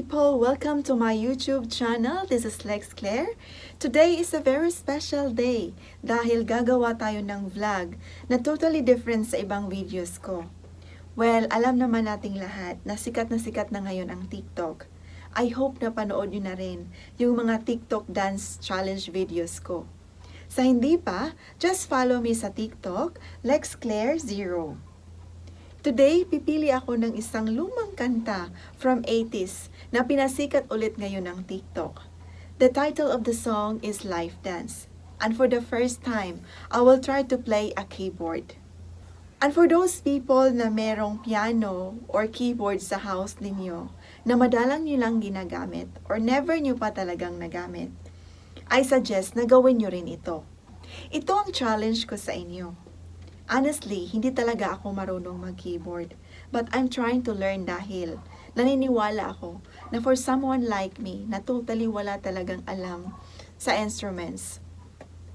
people, welcome to my YouTube channel. This is LexClaire. Today is a very special day dahil gagawa tayo ng vlog na totally different sa ibang videos ko. Well, alam naman nating lahat na sikat na ngayon ang TikTok. I hope na panood nyo na rin yung mga TikTok dance challenge videos ko. Sa hindi pa, just follow me sa TikTok, LexClaire0. Today, pipili ako ng isang lumang kanta from 80s na pinasikat ulit ngayon ng TikTok. The title of the song is Life Dance. And for the first time, I will try to play a keyboard. And for those people na merong piano or keyboard sa house ninyo, na madalang nyo lang ginagamit or never nyo pa talagang nagamit, I suggest na gawin nyo rin ito. Ito ang challenge ko sa inyo. Honestly, hindi talaga ako marunong mag-keyboard. But I'm trying to learn dahil naniniwala ako na for someone like me na totally wala talagang alam sa instruments,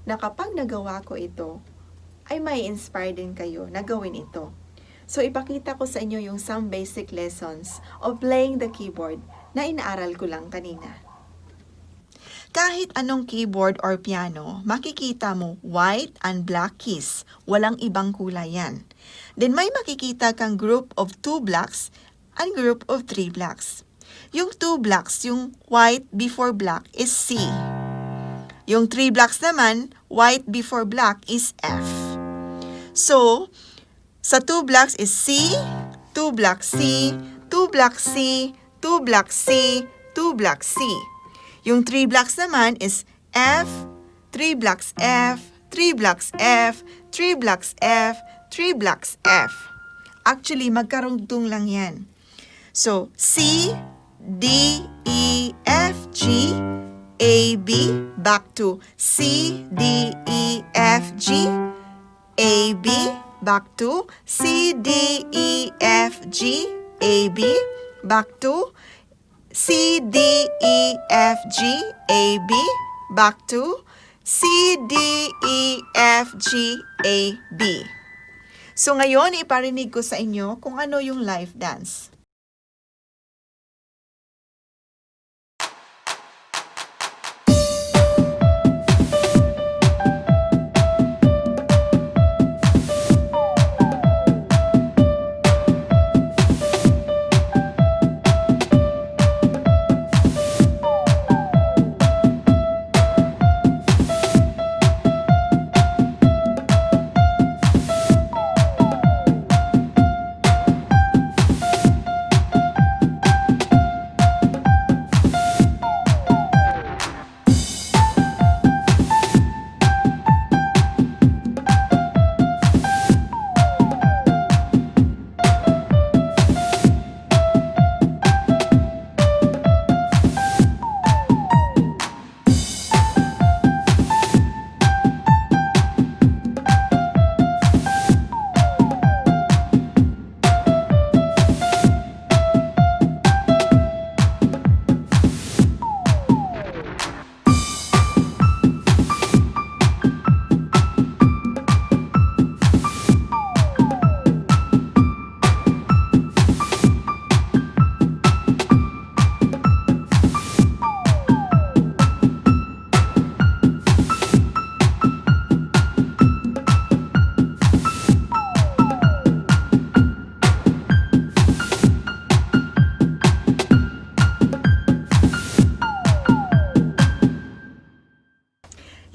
na kapag nagawa ko ito, ay may inspire din kayo na gawin ito. So ipakita ko sa inyo yung some basic lessons of playing the keyboard na inaaral ko lang kanina. Kahit anong keyboard or piano, makikita mo white and black keys. Walang ibang kulay yan. Then may makikita kang group of 2 blacks and group of 3 blacks. Yung 2 blacks, yung white before black is C. Yung 3 blacks naman, white before black is F. So, sa 2 blacks is C, 2 black C, 2 black C, 2 black C, 2 black C. Yung 3 blocks naman is F, 3 blocks F, 3 blocks F, 3 blocks F, 3 blocks F. Actually, magkarugtong lang yan. So, C, D, E, F, G, A, B, back to C, D, E, F, G, A, B, back to C, D, E, F, G, A, B, back to C, D, E, F, G, A, B, back to C, D, E, F, G, A, B. So ngayon, iparinig ko sa inyo kung ano yung live dance.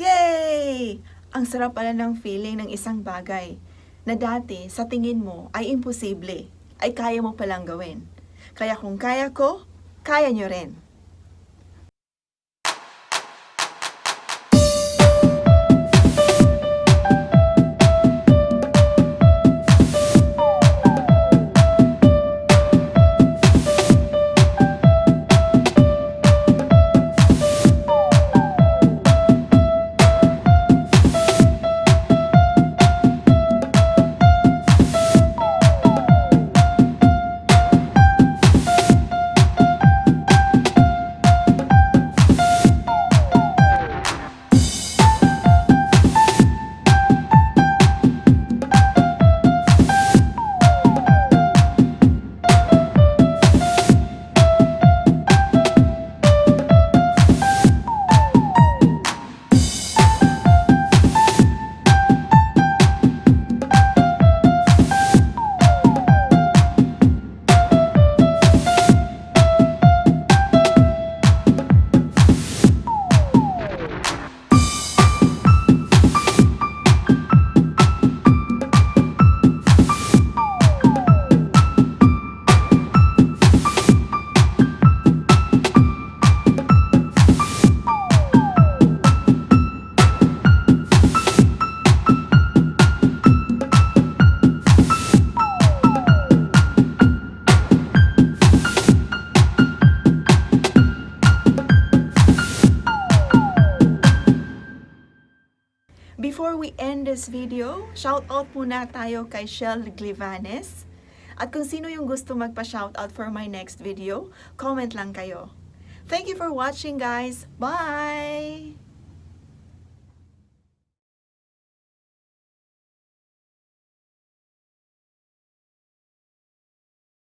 Yay! Ang sarap pala ng feeling ng isang bagay na dati sa tingin mo ay imposible, ay kaya mo palang gawin. Kaya kung kaya ko, kaya nyo rin. Before we end this video, shoutout muna tayo kay Shell Glivanes. At kung sino yung gusto magpa-shoutout for my next video, comment lang kayo. Thank you for watching, guys. Bye!